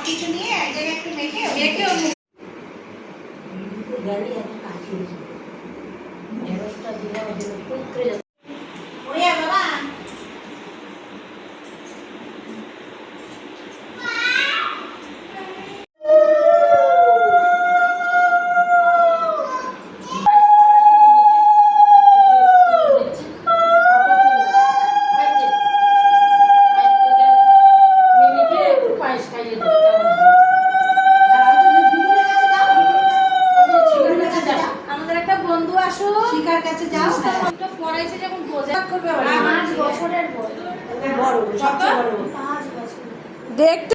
কিছু নিয়ে এক জায়গায় একটু মেখে গেলে একটা কাজ হয়েছে ঢেঁড়সটা দিলে ওদের টুকরে ওরে বাবা শিকার কাছে যাও তো পড়াইছে যখন বোঝা করবে 5 বছরের বড় বড় সবচেয়ে বড় 5 বছর দেখতে